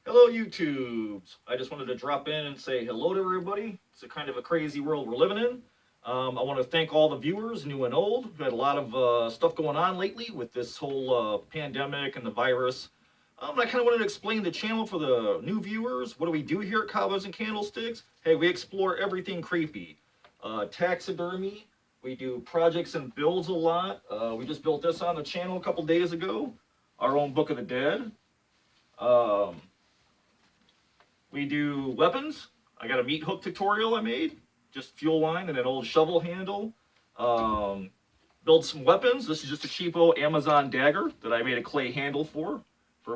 Hello, YouTubes. I just wanted to drop in and say hello to everybody. It's a kind of a crazy world we're living in. I want to thank all the viewers, new and old. We've had a lot of stuff going on lately with this whole pandemic and the virus. I kind of wanted to explain the channel for the new viewers. What do we do here at Cowboys and Candlesticks? Hey, we explore everything creepy. Taxidermy. We do projects and builds a lot. We just built this on the channel a couple days ago. Our own Book of the Dead. Um, we do weapons. I got a meat hook tutorial I made. Just fuel line and an old shovel handle. Um, Build some weapons. This is just a cheapo Amazon dagger that I made a clay handle for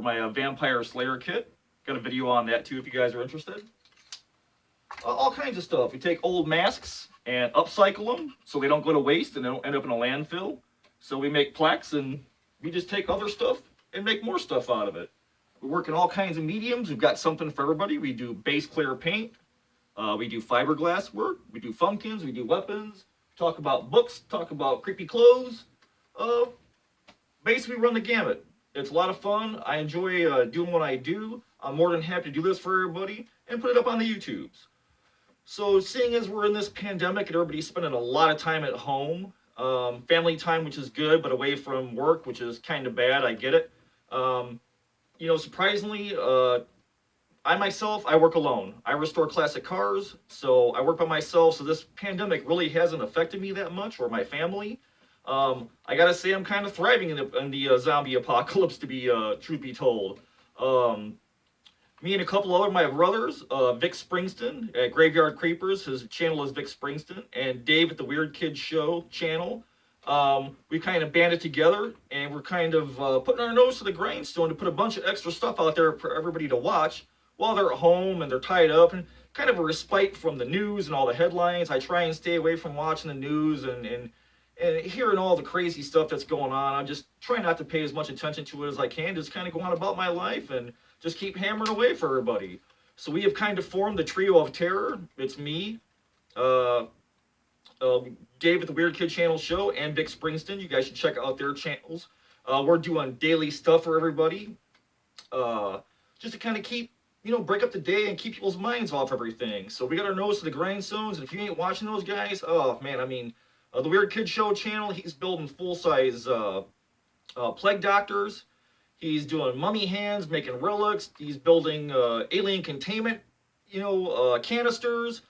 my Vampire Slayer kit. Got a video on that too if you guys are interested. All kinds of stuff. We take old masks and upcycle them so they don't go to waste and they don't end up in a landfill. So we make plaques and we just take other stuff and make more stuff out of it. We work in all kinds of mediums. We've got something for everybody. We do base clear paint. We do fiberglass work. We do funkins. We do weapons. Talk about books. Talk about creepy clothes. Uh, Basically, run the gamut. It's a lot of fun. I enjoy doing what I do. I'm more than happy to do this for everybody and put it up on the YouTubes. So, seeing as we're in this pandemic and everybody's spending a lot of time at home, family time, which is good, but away from work, which is kind of bad. I get it. Um, Surprisingly, I work alone. I restore classic cars, so I work by myself. So this pandemic really hasn't affected me that much or my family. I gotta say, I'm kind of thriving in the zombie apocalypse. To be truth be told, um, me and a couple other my brothers, Vic Springston at Graveyard Creepers, his channel is Vic Springston, and Dave at the Weird Kids Show channel. We kind of banded together and we're kind of putting our nose to the grindstone to put a bunch of extra stuff out there for everybody to watch while they're at home and they're tied up, and kind of a respite from the news and all the headlines. I try and stay away from watching the news and hearing all the crazy stuff that's going on. I'm just trying not to pay as much attention to it as I can, just kind of go on about my life and just keep hammering away for everybody. So we have kind of formed the trio of terror. It's me, uh, uh, Dave at the Weird Kid Channel Show, and Vic Springston. You guys should check out their channels. We're doing daily stuff for everybody, uh, just to kind of keep, break up the day and keep people's minds off everything. So we got our nose to the grindstones, and if you ain't watching those guys, oh man, I mean, the Weird Kid Show channel, he's building full size plague doctors. He's doing mummy hands, making relics. He's building alien containment, canisters.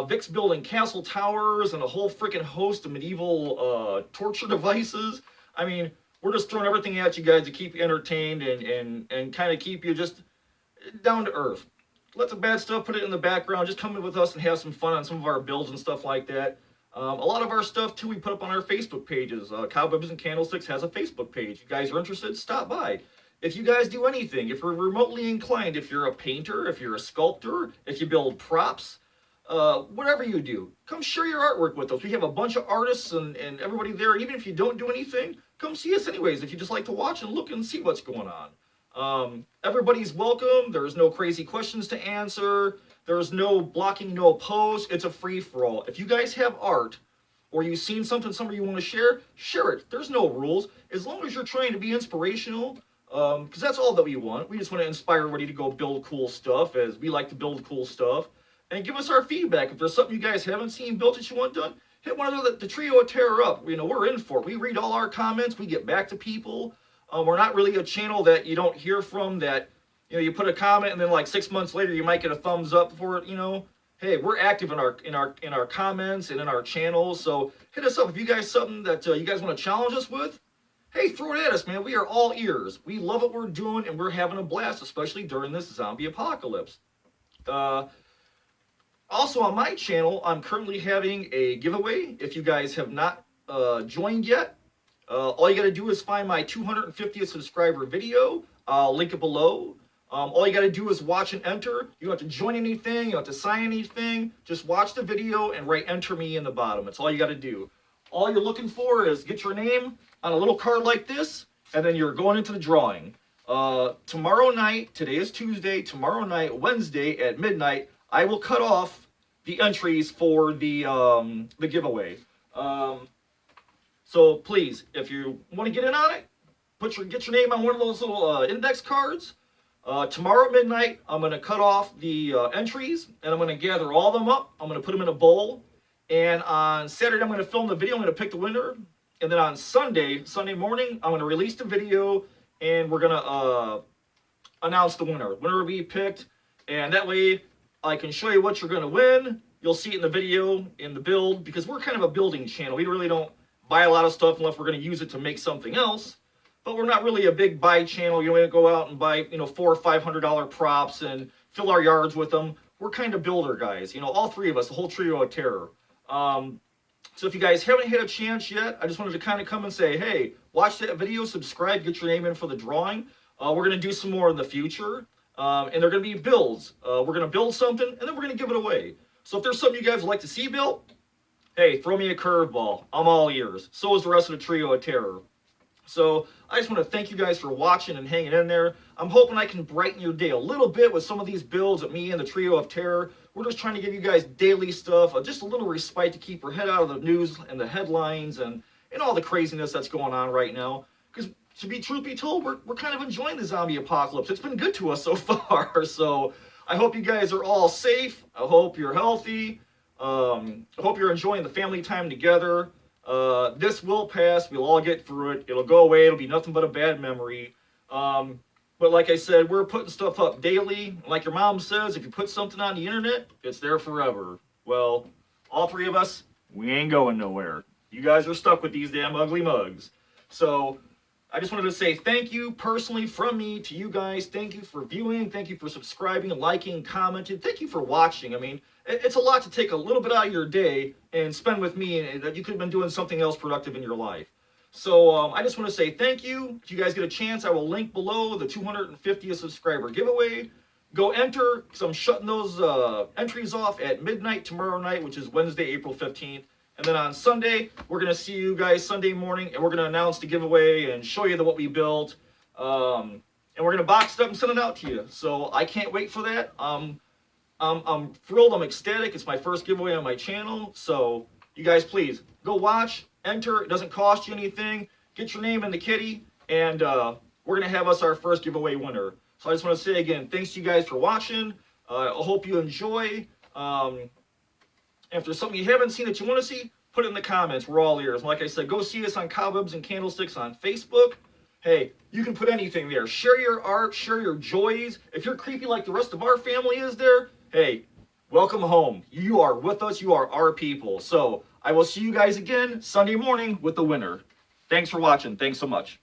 Vic's building castle towers and a whole freaking host of medieval torture devices. I mean, we're just throwing everything at you guys to keep you entertained and kind of keep you just down to earth. Let the bad stuff, put it in the background. Just come in with us and have some fun on some of our builds and stuff like that. A lot of our stuff too we put up on our Facebook pages. Cowboys and Candlesticks has a Facebook page. You guys are interested? Stop by. If you guys do anything, if you're remotely inclined, if you're a painter, if you're a sculptor, if you build props, whatever you do, come share your artwork with us. We have a bunch of artists and everybody there. Even if you don't do anything, come see us anyways. If you just like to watch and look and see what's going on. Everybody's welcome. There's no crazy questions to answer. There's no blocking, no posts. It's a free for all. If you guys have art or you've seen somebody you want to share it. There's no rules. As long as you're trying to be inspirational, because that's all that we want. We just want to inspire everybody to go build cool stuff, as we like to build cool stuff. And give us our feedback. If there's something you guys haven't seen built that you want done, hit one of the trio of terror up. We're in for it. We read all our comments. We get back to people. We're not really a channel that you don't hear from, that you put a comment and then like 6 months later you might get a thumbs up for it. Hey, we're active in our comments and in our channels. So hit us up if you guys something that you guys want to challenge us with. Hey, throw it at us, man. We are all ears. We love what we're doing and we're having a blast, especially during this zombie apocalypse. Also on my channel, I'm currently having a giveaway. If you guys have not joined yet, all you got to do is find my 250th subscriber video. I'll link it below. All you got to do is watch and enter. You don't have to join anything. You don't have to sign anything. Just watch the video and write enter me in the bottom. That's all you got to do. All you're looking for is get your name on a little card like this, and then you're going into the drawing. Tomorrow night, today is Tuesday, tomorrow night, Wednesday at midnight, I will cut off the entries for the giveaway. So please, if you want to get in on it, get your name on one of those little index cards. Tomorrow at midnight, I'm going to cut off the entries, and I'm going to gather all of them up. I'm going to put them in a bowl. And on Saturday, I'm going to film the video. I'm going to pick the winner. And then on Sunday morning, I'm going to release the video, and we're going to announce the winner. Winner will be picked, and that way I can show you what you're going to win. You'll see it in the video, in the build, because we're kind of a building channel. We really don't buy a lot of stuff unless we're going to use it to make something else. But we're not really a big buy channel. You know, we don't go out and buy, $400 or $500 props and fill our yards with them. We're kind of builder guys. All three of us, the whole trio of terror. So if you guys haven't had a chance yet, I just wanted to kind of come and say, hey, watch that video, subscribe, get your name in for the drawing. We're going to do some more in the future, and they're going to be builds. We're going to build something, and then we're going to give it away. So if there's something you guys would like to see built, hey, throw me a curveball. I'm all ears. So is the rest of the trio of terror. So I just want to thank you guys for watching and hanging in there. I'm hoping I can brighten your day a little bit with some of these builds that me and the trio of terror. We're just trying to give you guys daily stuff, just a little respite to keep your head out of the news and the headlines and all the craziness that's going on right now. Because truth be told, we're kind of enjoying the zombie apocalypse. It's been good to us so far. So I hope you guys are all safe. I hope you're healthy. I hope you're enjoying the family time together. This will pass. We'll all get through it. It'll go away. It'll be nothing but a bad memory. But like I said, we're putting stuff up daily. Like your mom says, if you put something on the internet, it's there forever. Well, all three of us, we ain't going nowhere. You guys are stuck with these damn ugly mugs. So I just wanted to say thank you personally from me to you guys. Thank you for viewing. Thank you for subscribing, liking, commenting. Thank you for watching. I mean, it's a lot to take a little bit out of your day and spend with me, and that you could have been doing something else productive in your life. So I just want to say thank you. If you guys get a chance, I will link below the 250th subscriber giveaway. Go enter, because I'm shutting those entries off at midnight tomorrow night, which is Wednesday, April 15th. And then on Sunday, we're going to see you guys Sunday morning, and we're going to announce the giveaway and show you what we built. And we're going to box it up and send it out to you. So I can't wait for that. I'm thrilled. I'm ecstatic. It's my first giveaway on my channel. So you guys, please go watch, enter. It doesn't cost you anything. Get your name in the kitty, and we're going to have us our first giveaway winner. So I just want to say again, thanks to you guys for watching. I hope you enjoy. If there's something you haven't seen that you want to see, put it in the comments. We're all ears. Like I said, go see us on Cobwebs and Candlesticks on Facebook. Hey, you can put anything there. Share your art, share your joys. If you're creepy like the rest of our family is there, hey, welcome home. You are with us. You are our people. So I will see you guys again Sunday morning with the winner. Thanks for watching. Thanks so much.